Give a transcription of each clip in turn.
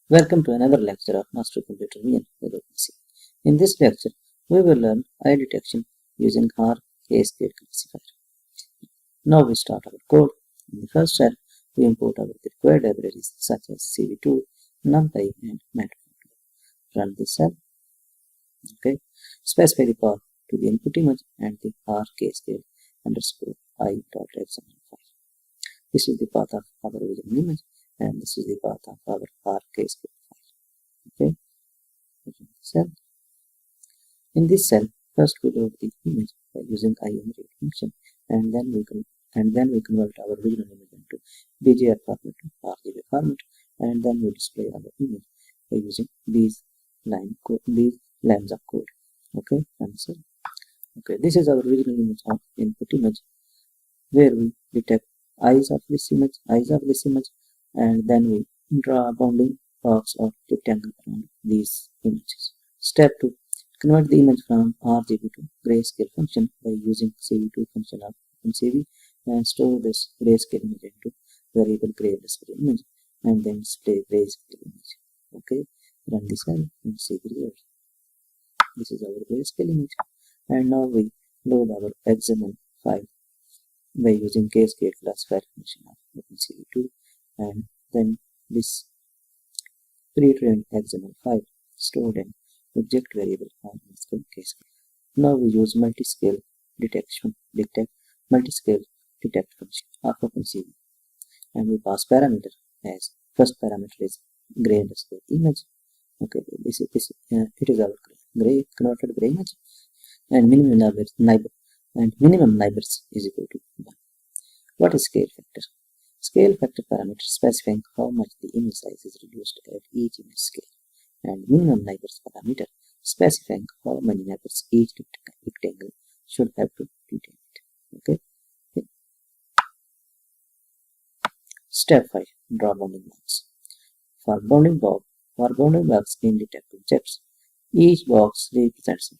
Welcome to another lecture of Master Computer Vision with Opencv. In this lecture, we will learn eye detection using Haar Cascade Classifier. Now we start our code. In the first step, we import our required libraries such as CV2, NumPy, and Matplotlib. Run this cell. Okay. Specify the path to the input image and the Haar Cascade underscore I.xml file. This is the path of our original image, and this is the path of our Haar Cascade file. Okay. Cell. In this cell, first we load the image by using imRead function, and then we convert our original image into BGR format to RGB format, and then we display our image by using these lines of code. Okay, and so okay, this is our original image of input image, where we detect eyes of this image, and then we draw a bounding box or rectangle around these images. Step 2. Convert the image from RGB to grayscale function by using CV2 function of Opencv, and store this grayscale image into variable gray underscore image, and then display grayscale image. Okay, run this cell and see the result. This is our grayscale image, and now we load our XML file by using Cascade Classifier function of Opencv2, and then this pre-trained XML file stored in object variable underscore cascade. Now we use multi-scale detect function of Opencv, and we pass parameter as first parameter is gray underscore image. Okay, it is our gray converted gray image, and minimum neighbors is equal to 1. What is scale factor? Scale factor parameter specifying how much the image size is reduced at each image scale, and minimum neighbors parameter specifying how many neighbors each rectangle should have to contain it. Okay. Step 5. Draw bounding box. For bounding box in detect objects, each box represents a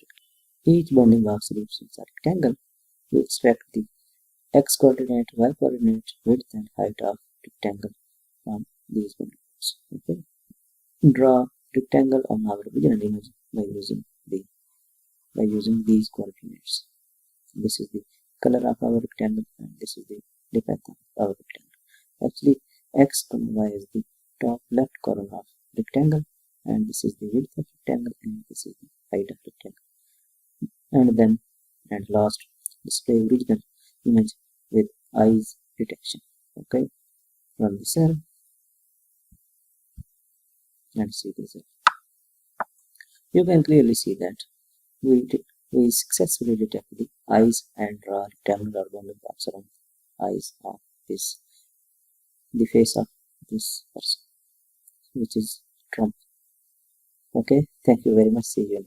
rectangle. We extract the x coordinate, y coordinate, width, and height of rectangle from these bounding boxes. Okay. Draw rectangle on our original image by using these coordinates. This is the color of our rectangle, and this is the depth of our rectangle. Actually, x, y is the top left corner of rectangle, and this is the width of rectangle, and this is the height of rectangle. And last, display original image with eyes detection. Okay, run the cell and see the result. You can clearly see that we successfully detect the eyes and draw rectangular bounding box around the eyes of the face of this person, which is Trump. Okay, thank you very much. See you.